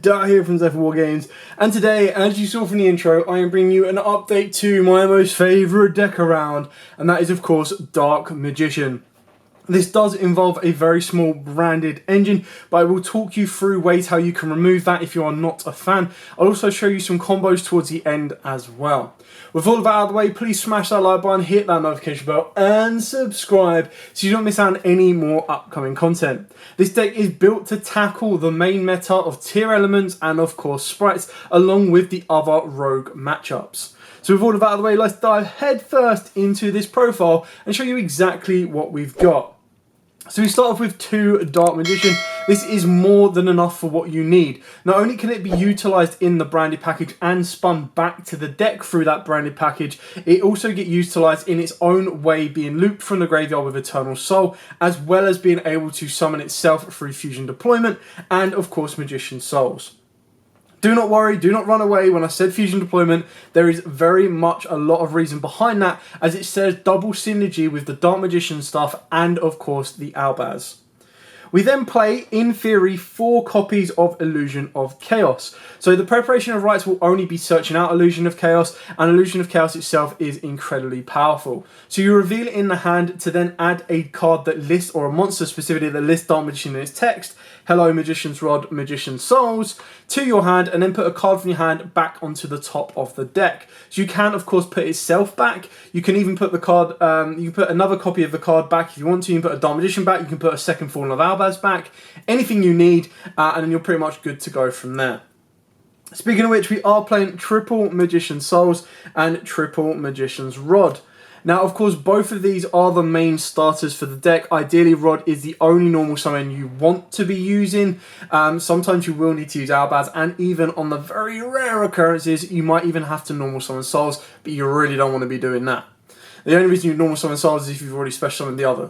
Dart here from Zephyr War Games, and today, as you saw from the intro, I am bringing you an update to my most favourite deck around, and that is of course Dark Magician. This does involve a very small branded engine, but I will talk you through ways how you can remove that if you are not a fan. I'll also show you some combos towards the end as well. With all of that out of the way, please smash that like button, hit that notification bell, and subscribe so you don't miss out on any more upcoming content. This deck is built to tackle the main meta of tier elements and of course sprites, along with the other rogue matchups. So with all of that out of the way, let's dive head first into this profile and show you exactly what we've got. So we start off with 2 Dark Magician. This is more than enough for what you need. Not only can it be utilised in the branded package and spun back to the deck through that branded package, it also gets utilised in its own way, being looped from the graveyard with Eternal Soul, as well as being able to summon itself through Fusion Deployment and of course Magician Souls. Do not worry, do not run away when I said Fusion Deployment. There is very much a lot of reason behind that, as it says double synergy with the Dark Magician stuff and of course the Albaz. We then play, in theory, 4 copies of Illusion of Chaos. So the preparation of rights will only be searching out Illusion of Chaos, and Illusion of Chaos itself is incredibly powerful. So you reveal it in the hand to then add a card that lists, or a monster specifically that lists Dark Magician in its text, Hello Magician's Rod, Magician Souls, to your hand, and then put a card from your hand back onto the top of the deck. So you can of course put itself back. You can even put the card, you can put another copy of the card back if you want to. You can put a Dark Magician back, you can put a second Fallen of Albaz back, anything you need, and then you're pretty much good to go from there. Speaking of which, we are playing triple Magician Souls and triple Magician's Rod. Now, of course, both of these are the main starters for the deck. Ideally, Rod is the only normal summon you want to be using. Sometimes you will need to use Albaz, and even on the very rare occurrences, you might even have to normal summon Souls, but you really don't want to be doing that. The only reason you normal summon Souls is if you've already special summoned the other.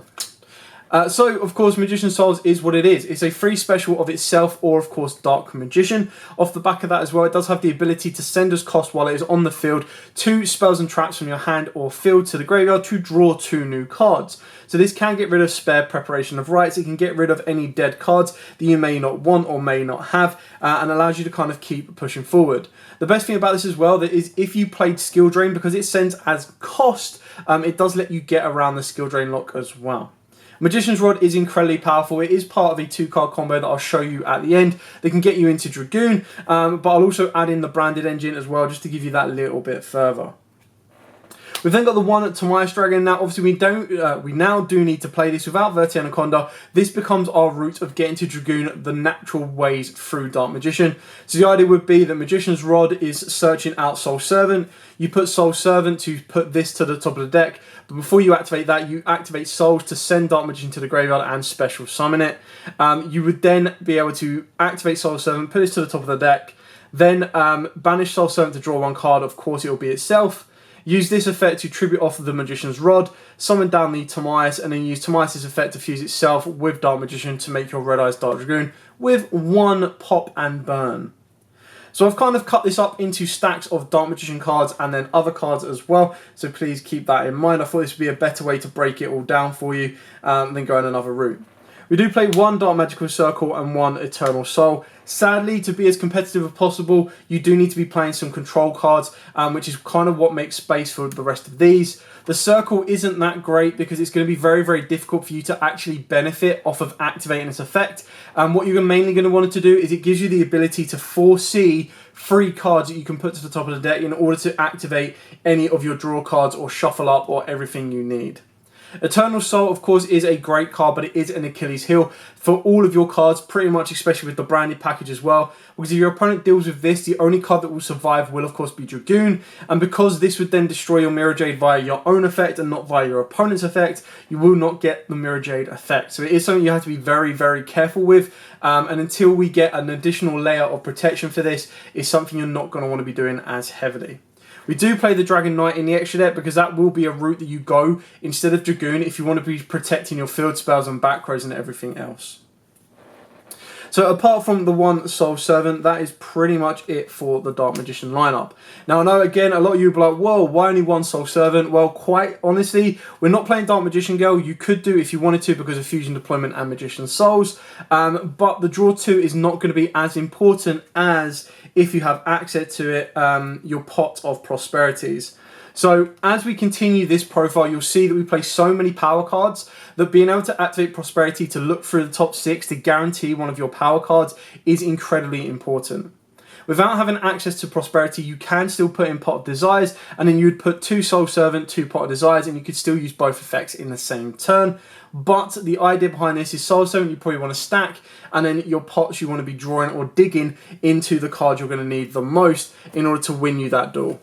So, of course, Magician Souls is what it is. It's a free special of itself, or, of course, Dark Magician. Off the back of that as well, it does have the ability to send as cost while it is on the field 2 spells and traps from your hand or field to the graveyard to draw 2 new cards. So this can get rid of spare preparation of rights. It can get rid of any dead cards that you may not want or may not have, and allows you to kind of keep pushing forward. The best thing about this as well is if you played Skill Drain, because it sends as cost, it does let you get around the Skill Drain lock as well. Magician's Rod is incredibly powerful. It is part of a 2-card combo that I'll show you at the end. They can get you into Dragoon, but I'll also add in the branded engine as well, just to give you that little bit further. We've then got the 1 Tomias Dragon. Now, obviously, we now do need to play this without Verti Anaconda. This becomes our route of getting to Dragoon the natural ways through Dark Magician. So the idea would be that Magician's Rod is searching out Soul Servant. You put Soul Servant to put this to the top of the deck, but before you activate that, you activate Souls to send Dark Magician to the graveyard and special summon it. You would then be able to activate Soul Servant, put this to the top of the deck, then banish Soul Servant to draw 1 card. Of course, it will be itself. Use this effect to tribute off the Magician's Rod, summon down the Tomias, and then use Tomias' effect to fuse itself with Dark Magician to make your Red Eyes Dark Dragoon with 1 pop and burn. So I've kind of cut this up into stacks of Dark Magician cards and then other cards as well, so please keep that in mind. I thought this would be a better way to break it all down for you than going another route. We do play 1 Dark Magical Circle and 1 Eternal Soul. Sadly, to be as competitive as possible, you do need to be playing some control cards, which is kind of what makes space for the rest of these. The Circle isn't that great because it's going to be very, very difficult for you to actually benefit off of activating its effect. What you're mainly going to want it to do is it gives you the ability to foresee 3 cards that you can put to the top of the deck in order to activate any of your draw cards or shuffle up or everything you need. Eternal Soul, of course, is a great card, but it is an Achilles heel for all of your cards, pretty much, especially with the branded package as well. Because if your opponent deals with this, the only card that will survive will, of course, be Dragoon. And because this would then destroy your Mirror Jade via your own effect and not via your opponent's effect, you will not get the Mirror Jade effect. So it is something you have to be very, very careful with. And until we get an additional layer of protection for this, it's something you're not going to want to be doing as heavily. We do play the Dragon Knight in the extra deck because that will be a route that you go instead of Dragoon if you want to be protecting your field spells and back rows and everything else. So apart from the one Soul Servant, that is pretty much it for the Dark Magician lineup. Now I know again a lot of you will be like, whoa, why only one Soul Servant? Well, quite honestly, we're not playing Dark Magician Girl. You could do if you wanted to because of Fusion Deployment and Magician Souls, but the draw 2 is not going to be as important as if you have access to it, your pot of prosperities. So as we continue this profile, you'll see that we play so many power cards that being able to activate Prosperity to look through the top 6 to guarantee one of your power cards is incredibly important. Without having access to Prosperity, you can still put in Pot of Desires, and then you'd put 2 Soul Servant, 2 Pot of Desires, and you could still use both effects in the same turn. But the idea behind this is Soul Servant you probably want to stack, and then your pots you want to be drawing or digging into the card you're going to need the most in order to win you that duel.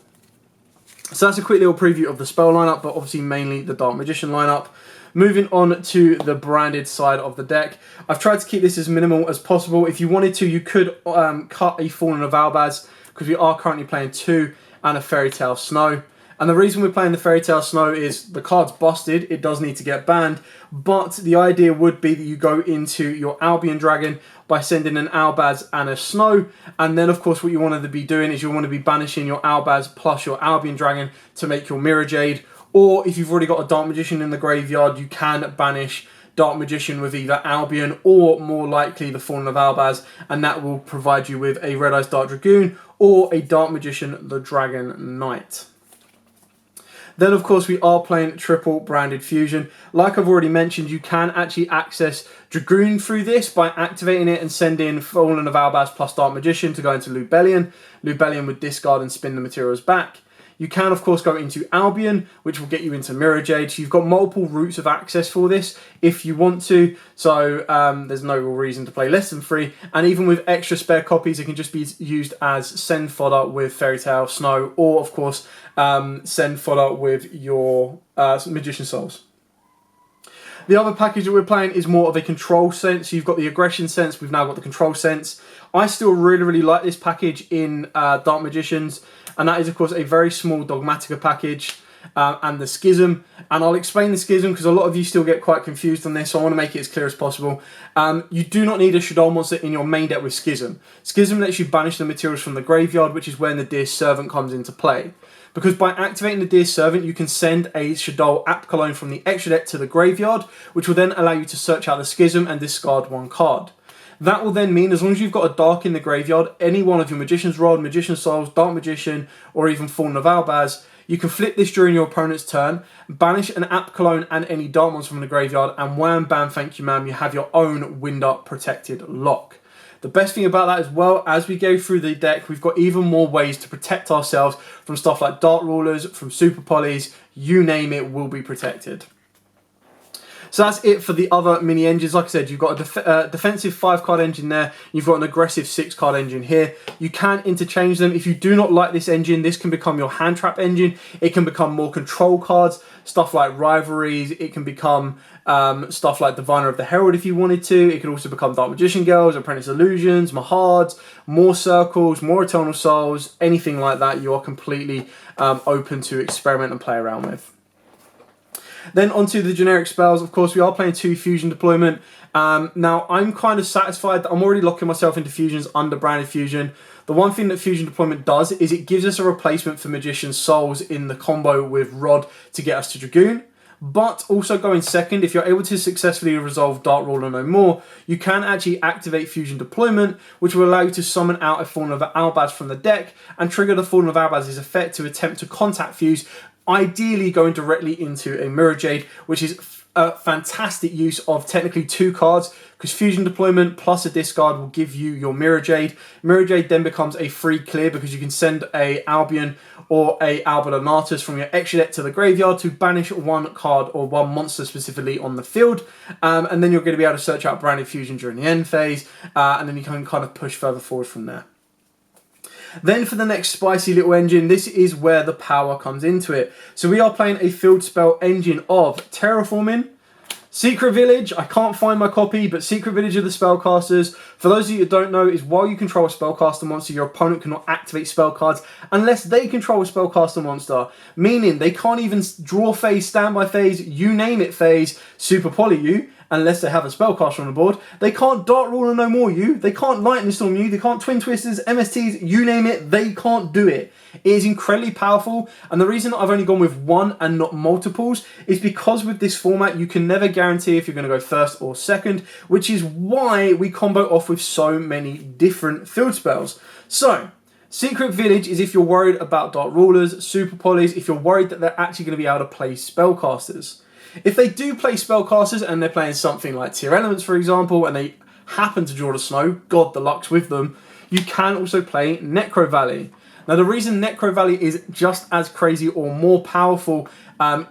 So that's a quick little preview of the spell lineup, but obviously mainly the Dark Magician lineup. Moving on to the branded side of the deck. I've tried to keep this as minimal as possible. If you wanted to, you could cut a Fallen of Albaz, because we are currently playing 2 and a Fairy Tale Snow. And the reason we're playing the Fairy Tale Snow is the card's busted, it does need to get banned, but the idea would be that you go into your Albion Dragon by sending an Albaz and a Snow, and then of course what you want to be doing is you want to be banishing your Albaz plus your Albion Dragon to make your Mirror Jade, or if you've already got a Dark Magician in the graveyard, you can banish Dark Magician with either Albion or more likely the Fallen of Albaz, and that will provide you with a Red Eyes Dark Dragoon or a Dark Magician the Dragon Knight. Then, of course, we are playing triple branded fusion. Like I've already mentioned, you can actually access Dragoon through this by activating it and sending Fallen of Albaz plus Dark Magician to go into Lubellion. Lubellion would discard and spin the materials back. You can, of course, go into Albion, which will get you into Mirror Jade. So you've got multiple routes of access for this if you want to. So there's no real reason to play less than 3. And even with extra spare copies, it can just be used as send fodder with Fairy Tale Snow, or, of course, send fodder with your Magician Souls. The other package that we're playing is more of a control sense. So you've got the aggression sense, we've now got the control sense. I still really like this package in Dark Magicians, and that is of course a very small Dogmatika package and the Schism. And I'll explain the Schism because a lot of you still get quite confused on this, so I want to make it as clear as possible. You do not need a Shadow monster in your main deck with Schism. Schism lets you banish the materials from the graveyard, which is when the Dear Servant comes into play. Because by activating the Dear Servant, you can send a Shadow App Cologne from the extra deck to the graveyard, which will then allow you to search out the Schism and discard 1 card. That will then mean, as long as you've got a Dark in the graveyard, any one of your Magician's Rod, Magician Souls, Dark Magician, or even Fallen of Albaz, you can flip this during your opponent's turn, banish an App Cologne and any Dark monster from the graveyard, and wham, bam, thank you ma'am, you have your own Wind Up protected lock. The best thing about that as well, as we go through the deck, we've got even more ways to protect ourselves from stuff like Dark Rulers, from Super Polys, you name it, will be protected. So that's it for the other mini engines. Like I said, you've got a defensive 5-card engine there. You've got an aggressive 6-card engine here. You can interchange them. If you do not like this engine, this can become your hand trap engine. It can become more control cards, stuff like Rivalries. It can become stuff like Diviner of the Herald if you wanted to. It can also become Dark Magician Girls, Apprentice Illusions, Mahards, more Circles, more Eternal Souls, anything like that. You are completely open to experiment and play around with. Then onto the generic spells. Of course, we are playing 2 Fusion Deployment. Now, I'm kind of satisfied that I'm already locking myself into fusions under branded fusion. The one thing that Fusion Deployment does is it gives us a replacement for Magician Souls in the combo with Rod to get us to Dragoon. But also going second, if you're able to successfully resolve Dark Ruler no more, you can actually activate Fusion Deployment, which will allow you to summon out a Fallen of Albaz from the deck and trigger the Fallen of Albaz's effect to attempt to contact fuse, ideally going directly into a Mirror Jade, which is a fantastic use of technically 2 cards, because Fusion Deployment plus a discard will give you your Mirror Jade. Mirror Jade then becomes a free clear because you can send a Albion or a Albert Donatus from your extra deck to the graveyard to banish 1 card or 1 monster specifically on the field, and then you're going to be able to search out branded fusion during the end phase, and then you can kind of push further forward from there. Then for the next spicy little engine, this is where the power comes into it. So we are playing a field spell engine of Terraforming, Secret Village. I can't find my copy, but Secret Village of the Spellcasters. For those of you who don't know, is while you control a Spellcaster monster, your opponent cannot activate spell cards unless they control a Spellcaster monster. Meaning they can't even draw phase, standby phase, you name it phase, Super Poly you, unless they have a spellcaster on the board, they can't Dark Ruler no more you, they can't Lightning Storm you, they can't Twin Twisters, MSTs, you name it, they can't do it. It is incredibly powerful, and the reason I've only gone with one and not multiples is because with this format you can never guarantee if you're going to go first or second, which is why we combo off with so many different field spells. So, Secret Village is if you're worried about Dark Rulers, Super Polys, if you're worried that they're actually going to be able to play spellcasters. If they do play spellcasters and they're playing something like Tier Elements, for example, and they happen to draw the snow, God, the luck's with them, you can also play Necro Valley. Now, the reason Necro Valley is just as crazy or more powerful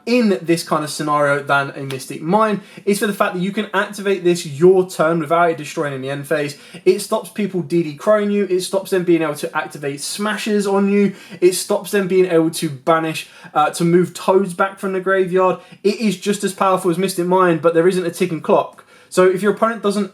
in this kind of scenario than a Mystic Mine is for the fact that you can activate this your turn without it destroying in the end phase. It stops people DD crowing you, it stops them being able to activate smashes on you, it stops them being able to banish, to move toads back from the graveyard. It is just as powerful as Mystic Mine, but there isn't a ticking clock. So if your opponent doesn't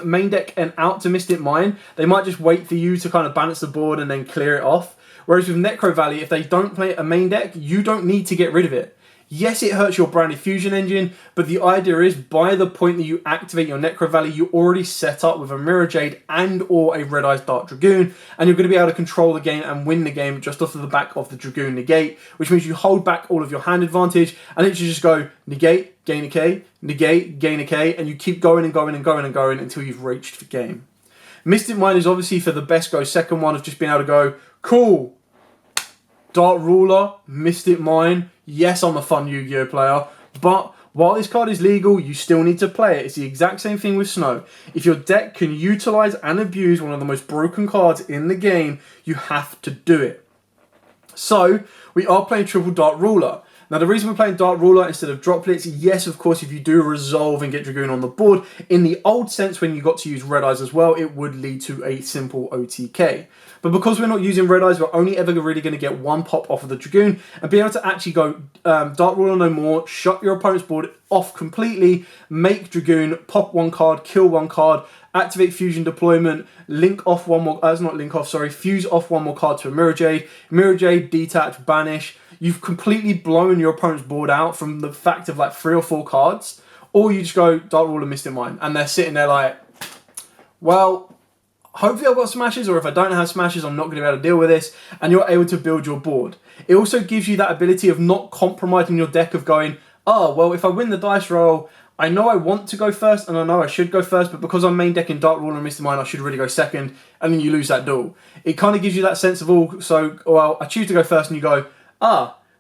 main deck an out to Mystic Mine, they might just wait for you to kind of balance the board and then clear it off. Whereas with Necro Valley, if they don't play a main deck, you don't need to get rid of it. Yes, it hurts your branded fusion engine, but the idea is by the point that you activate your Necro Valley, you're already set up with a Mirror Jade and or a Red Eyes Dark Dragoon, and you're going to be able to control the game and win the game just off of the back of the Dragoon negate, which means you hold back all of your hand advantage, and it should just go negate, gain a K, negate, gain a K, and you keep going and going and going and going until you've reached the game. Mystic Mine is obviously for the best go second one of just being able to go, cool, Dark Ruler, Mystic Mine, yes, I'm a fun Yu-Gi-Oh player, but while this card is legal, you still need to play it. It's the exact same thing with Snow. If your deck can utilize and abuse one of the most broken cards in the game, you have to do it. So, we are playing triple Dark Ruler. Now, the reason we're playing Dark Ruler instead of Droplets, yes, of course, if you do resolve and get Dragoon on the board, in the old sense, when you got to use Red Eyes as well, it would lead to a simple OTK. But because we're not using Red Eyes, we're only ever really going to get one pop off of the Dragoon and be able to actually go Dark Ruler no more, shut your opponent's board off completely, make Dragoon, pop one card, kill one card, activate Fusion Deployment, link off one more, fuse off one more card to a Mirror Jade, detach, banish. You've completely blown your opponent's board out from the fact of like 3 or 4 cards, or you just go Dark Ruler, Mystic Mine, and they're sitting there like, well, hopefully I've got smashes, or if I don't have smashes, I'm not going to be able to deal with this, and you're able to build your board. It also gives you that ability of not compromising your deck of going, oh, well, if I win the dice roll, I know I want to go first, and I know I should go first, but because I'm main decking Dark Ruler and Mystic Mine, I should really go second, and then you lose that duel. It kind of gives you that sense of, well, I choose to go first, and you go,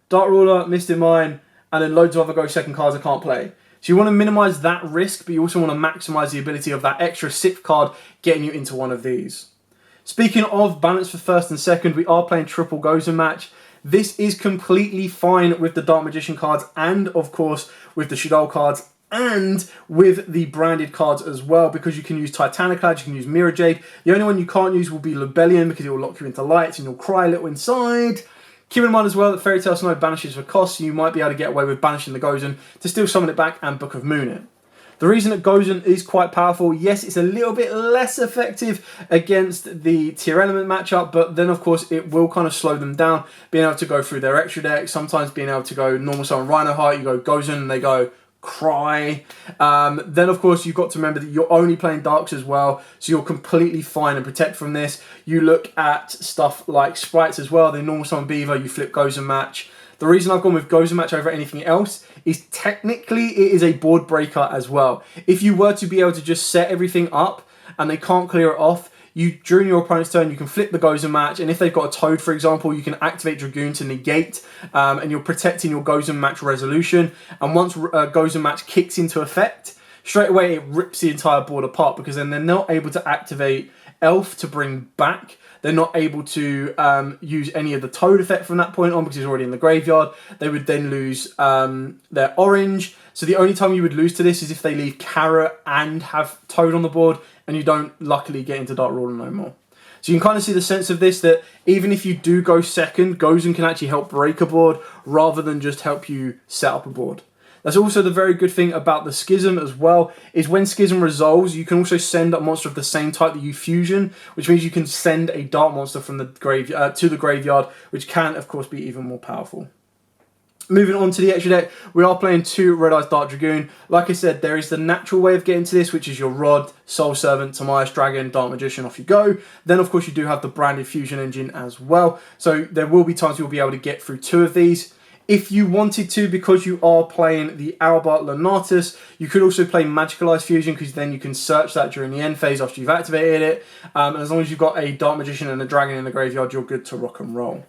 Dark Ruler, Mystic Mine, and then loads of other go second cards I can't play. So you want to minimise that risk, but you also want to maximise the ability of that extra 6th card getting you into one of these. Speaking of balance for first and second, we are playing triple Gozen match. This is completely fine with the Dark Magician cards and, of course, with the Shaddoll cards and with the branded cards as well, because you can use Titaniclad, you can use Mirror Jade. The only one you can't use will be Lebellion because it will lock you into lights and you'll cry a little inside. Keep in mind as well that Fairy Tail Snow banishes for cost, so you might be able to get away with banishing the Gozen to still summon it back and Book of Moon it. The reason that Gozen is quite powerful, yes, it's a little bit less effective against the Tier Element matchup, but then of course it will kind of slow them down, being able to go through their extra deck, sometimes being able to go normal summon Rhino Heart, you go Gozen and they go cry. Then of course you've got to remember that you're only playing Darks as well, so you're completely fine and protect from this. You look at stuff like Sprites as well, they normal summon Beaver, you flip Gozen match. The reason I've gone with Gozen match over anything else is technically it is a board breaker as well. If you were to be able to just set everything up and they can't clear it off, during your opponent's turn, you can flip the Gozen match, and if they've got a Toad, for example, you can activate Dragoon to negate, and you're protecting your Gozen match resolution. And once Gozen match kicks into effect, straight away it rips the entire board apart, because then they're not able to activate Elf to bring back. They're not able to use any of the Toad effect from that point on because it's already in the graveyard. They would then lose their orange. So the only time you would lose to this is if they leave Carrot and have Toad on the board, and you don't luckily get into Dark Ruler no more. So you can kind of see the sense of this, that even if you do go second, Gozen can actually help break a board rather than just help you set up a board. That's also the very good thing about the Schism as well, is when Schism resolves, you can also send a monster of the same type that you fusion, which means you can send a dark monster from the to the graveyard, which can, of course, be even more powerful. Moving on to the extra deck, we are playing 2 Red Eyes Dark Dragoon. Like I said, there is the natural way of getting to this, which is your Rod, Soul Servant, Timaeus Dragon, Dark Magician, off you go. Then, of course, you do have the branded Fusion Engine as well. So there will be times you'll be able to get through 2 of these. If you wanted to, because you are playing the Albert Lenatus, you could also play Magical Eyes Fusion, because then you can search that during the end phase after you've activated it. And as long as you've got a Dark Magician and a Dragon in the graveyard, you're good to rock and roll.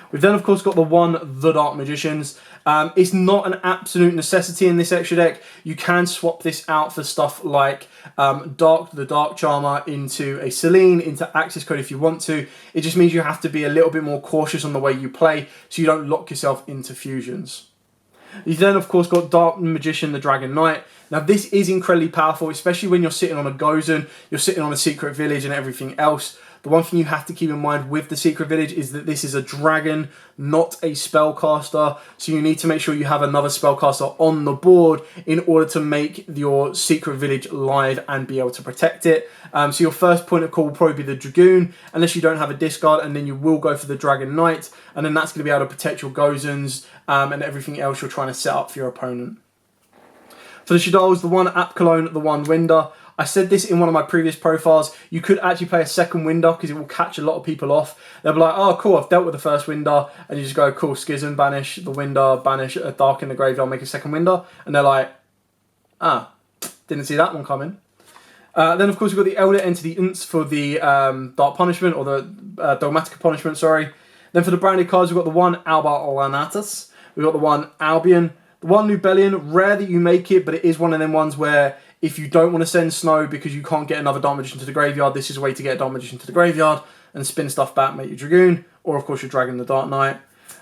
We've then, of course, got the Dark Magicians. It's not an absolute necessity in this extra deck. You can swap this out for stuff like the Dark Charmer into a Selene, into Access Code if you want to. It just means you have to be a little bit more cautious on the way you play so you don't lock yourself into fusions. You've then, of course, got Dark Magician, the Dragon Knight. Now, this is incredibly powerful, especially when you're sitting on a Gozen, you're sitting on a Secret Village and everything else. The one thing you have to keep in mind with the Secret Village is that this is a dragon, not a spellcaster. So you need to make sure you have another spellcaster on the board in order to make your Secret Village live and be able to protect it. So your first point of call will probably be the Dragoon, unless you don't have a discard, and then you will go for the Dragon Knight. And then that's going to be able to protect your Gozens and everything else you're trying to set up for your opponent. For the Shadows, the one App Cologne, the one Winder. I said this in one of my previous profiles, you could actually play a second Winder because it will catch a lot of people off. They'll be like, oh cool, I've dealt with the first Winder, and you just go, cool, Schism, banish the Winder, banish a Dark in the graveyard, make a second Winder, and they're like, didn't see that one coming. Then of course we've got the Elder Enter the Unts for the Dark Punishment, or the Dogmatika Punishment, sorry. Then for the branded cards, we've got the one Albert Lenatus, we've got the one Albion, the one Nubellion. Rare that you make it, but it is one of them ones where if you don't want to send Snow because you can't get another Dark Magician to the graveyard, this is a way to get a Dark Magician to the graveyard and spin stuff back, make your Dragoon, or of course your Dragon the Dark Knight.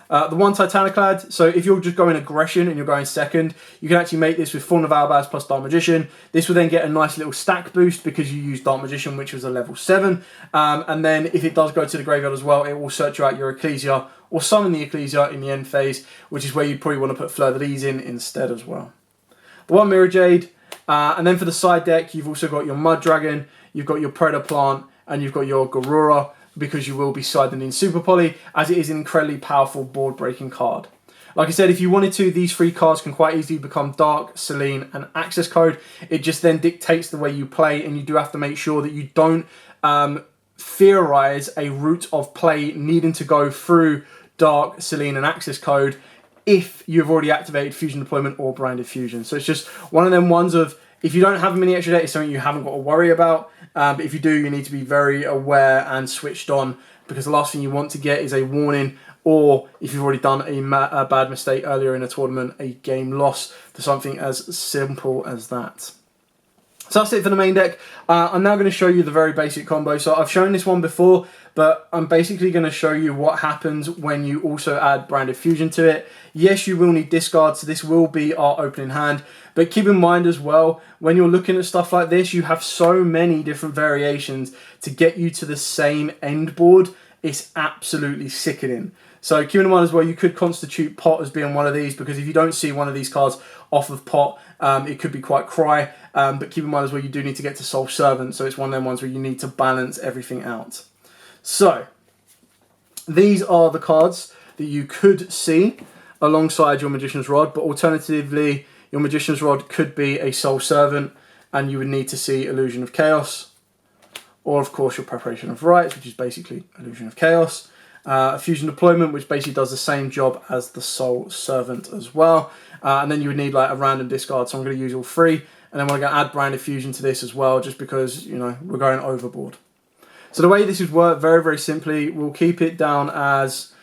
The one Titaniclad, so if you're just going aggression and you're going second, you can actually make this with Fawn of Albaz plus Dark Magician. This will then get a nice little stack boost because you use Dark Magician, which was a level 7. And then if it does go to the graveyard as well, it will search you out your Ecclesia or summon the Ecclesia in the end phase, which is where you probably want to put Fleur de Lis in instead as well. The one Mirror Jade. And then for the side deck, you've also got your Mud Dragon, you've got your Predator Plant, and you've got your Garura, because you will be siding in Super Poly, as it is an incredibly powerful board-breaking card. Like I said, if you wanted to, these 3 cards can quite easily become Dark, Selene, and Access Code. It just then dictates the way you play, and you do have to make sure that you don't theorize a route of play needing to go through Dark, Selene, and Access Code if you've already activated Fusion Deployment or Branded Fusion. So it's just one of them ones of, if you don't have a mini extra deck, it's something you haven't got to worry about. But if you do, you need to be very aware and switched on, because the last thing you want to get is a warning, or if you've already done a bad mistake earlier in a tournament, a game loss for something as simple as that. So that's it for the main deck. I'm now going to show you the very basic combo. So I've shown this one before, but I'm basically going to show you what happens when you also add Branded Fusion to it. Yes, you will need discards, so this will be our opening hand. But keep in mind as well, when you're looking at stuff like this, you have so many different variations to get you to the same end board. It's absolutely sickening. So keep in mind as well, you could constitute Pot as being one of these, because if you don't see one of these cards off of Pot, it could be quite cry. But keep in mind as well, you do need to get to Soul Servant, so it's one of them ones where you need to balance everything out. So, these are the cards that you could see alongside your Magician's Rod, but alternatively, your Magician's Rod could be a Soul Servant, and you would need to see Illusion of Chaos, or of course your Preparation of Rites, which is basically Illusion of Chaos. A Fusion Deployment, which basically does the same job as the Soul Servant as well. And then you would need like a random discard, so I'm going to use all 3. And then we're going to add Branded Fusion to this as well, just because, you know, we're going overboard. So the way this would work, very, very simply, we'll keep it down as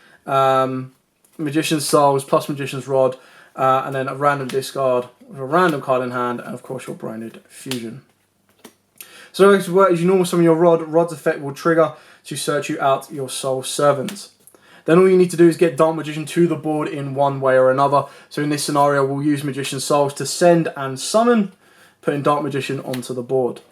Magician's Souls plus Magician's Rod, and then a random discard with a random card in hand, and of course your Branded Fusion. So the way this would work is you normal summon your Rod. Rod's effect will trigger to search you out your Soul Servant. Then all you need to do is get Dark Magician to the board in one way or another. So in this scenario, we'll use Magician's Souls to send and summon, putting Dark Magician onto the board.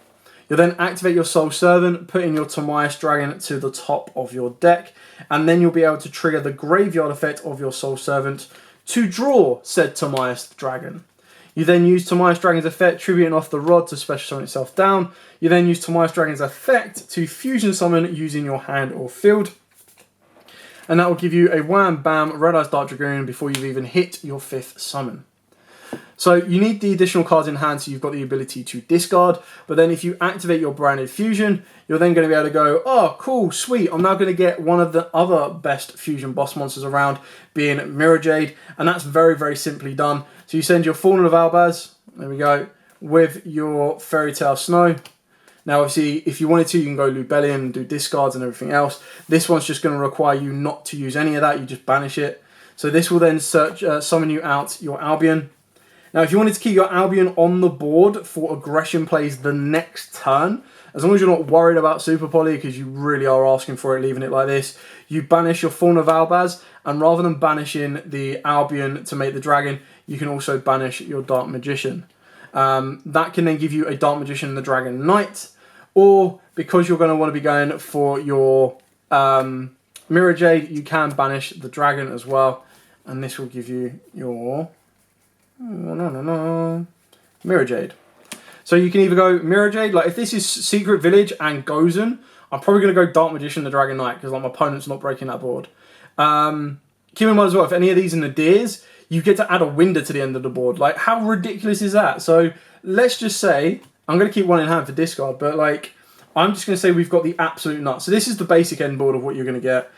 You'll then activate your Soul Servant, putting your Timaeus Dragon to the top of your deck, and then you'll be able to trigger the graveyard effect of your Soul Servant to draw said Timaeus Dragon. You then use Timaeus Dragon's effect, tributing off the Rod to special summon itself down. You then use Timaeus Dragon's effect to fusion summon using your hand or field. and that will give you a wham bam Red Eyes Dark Dragoon before you've even hit your 5th summon. So you need the additional cards in hand, so you've got the ability to discard, but then if you activate your Branded Fusion, you're then going to be able to go, oh cool, sweet, I'm now going to get one of the other best fusion boss monsters around, being Mirror Jade, and that's very, very simply done. So you send your Fallen of Albaz, there we go, with your Fairy Tale Snow. Now obviously, if you wanted to, you can go Lubellion and do discards and everything else. This one's just going to require you not to use any of that, you just banish it. So this will then summon you out your Albion. Now, if you wanted to keep your Albion on the board for aggression plays the next turn, as long as you're not worried about Super Poly, because you really are asking for it, leaving it like this, you banish your Fawn of Albaz, and rather than banishing the Albion to make the dragon, you can also banish your Dark Magician. That can then give you a Dark Magician and the Dragon Knight, or because you're going to want to be going for your Mirror Jade, you can banish the Dragon as well, and this will give you your... Mirror Jade. So you can either go Mirror Jade, like if this is Secret Village and Gozen, I'm probably going to go Dark Magician the Dragon Knight because like my opponent's not breaking that board. Keep in mind as well, if any of these are Nadirs, you get to add a Winder to the end of the board. Like how ridiculous is that? So let's just say, I'm going to keep one in hand for discard, but like I'm just going to say we've got the absolute nut. So this is the basic end board of what you're going to get.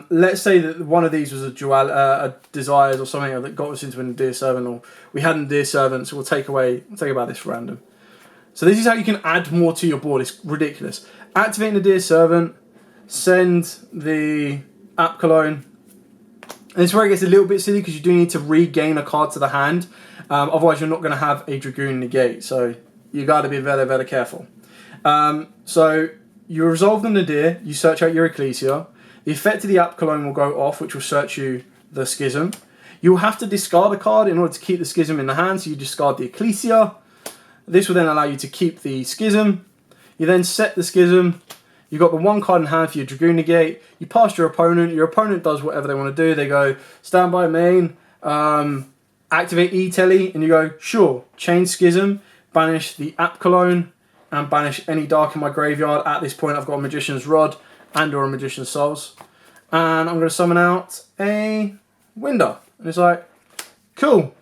Let's say that one of these was a Desires or something that got us into a Nadir Servant, or we had a Nadir Servant, so we'll take about this random. So this is how you can add more to your board. It's ridiculous. Activate Nadir Servant, send the App Cologne. And this is where it gets a little bit silly because you do need to regain a card to the hand. Otherwise you're not going to have a Dragoon negate. So you got to be very, very careful. So you resolve the Nadir, you search out your Ecclesia. The effect of the App Cologne will go off, which will search you the Schism. You'll have to discard a card in order to keep the Schism in the hand, so you discard the Ecclesia. This will then allow you to keep the Schism. You then set the Schism. You've got the one card in hand for your Dragoon negate. You pass your opponent does whatever they want to do. They go, stand by main, activate E-Telly, and you go, sure, change Schism, banish the App Cologne, and banish any dark in my graveyard. At this point I've got a Magician's Rod and or a Magician's Souls. And I'm going to summon out a Winder. And it's like, cool,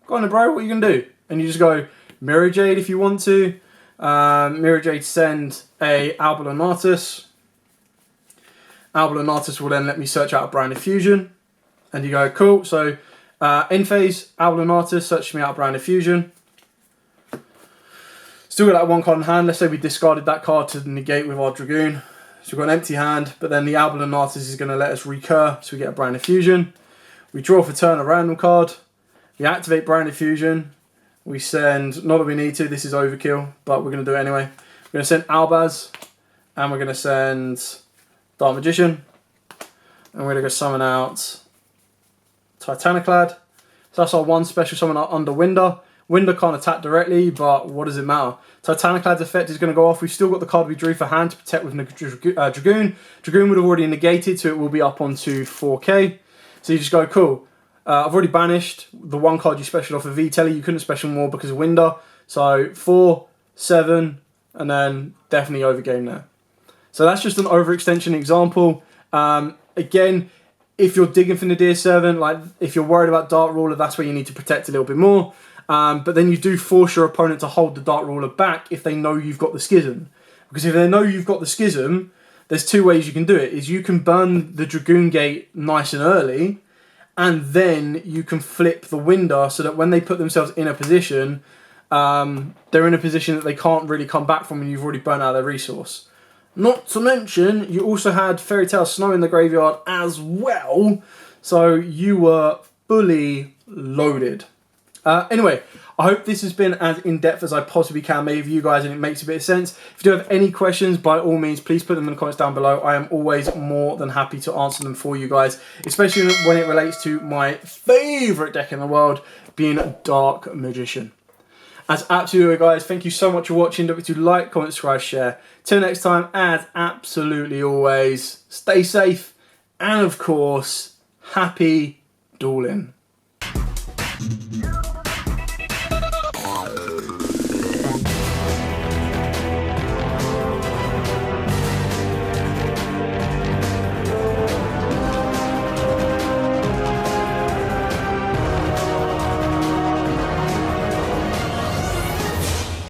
go on then bro, what are you going to do? And you just go Mirror Jade if you want to. Mirror Jade send a Albalonatus. Albalonatus will then let me search out a Branded Fusion. And you go, cool, so end phase, Albalonatus, search me out a Branded Fusion. Still got that one card in hand. Let's say we discarded that card to negate with our Dragoon. So we've got an empty hand, but then the Albalonatus is going to let us recur, so we get a Branded Fusion. We draw for turn a random card. We activate Branded Fusion. We send, not that we need to, this is overkill, but we're going to do it anyway. We're going to send Albaz, and we're going to send Dark Magician. And we're going to go summon out Titaniclad. So that's our one special summon under Winder. Winder can't attack directly, but what does it matter? Titaniclad's effect is going to go off. We've still got the card we drew for hand to protect with Dragoon. Dragoon would have already negated, so it will be up onto 4k. So you just go, cool. I've already banished the one card you special off of V-Telly. You couldn't special more because of Winder. So 4, 7, and then definitely overgame there. So that's just an overextension example. Again, if you're digging for Nadir Servant, like if you're worried about Dark Ruler, that's where you need to protect a little bit more. But then you do force your opponent to hold the Dark Ruler back if they know you've got the Schism. Because if they know you've got the Schism, there's two ways you can do it. Is you can burn the Dragoon Gate nice and early, and then you can flip the Winder so that when they put themselves in a position, they're in a position that they can't really come back from and you've already burnt out their resource. Not to mention, you also had Fairy Tale Snow in the graveyard as well, so you were fully loaded. Anyway, I hope this has been as in-depth as I possibly can, maybe for you guys, and it makes a bit of sense. If you do have any questions, by all means, please put them in the comments down below. I am always more than happy to answer them for you guys, especially when it relates to my favourite deck in the world, being Dark Magician. As absolutely, guys, thank you so much for watching. Don't forget to like, comment, subscribe, share. Till next time, as absolutely always, stay safe, and of course, happy dueling.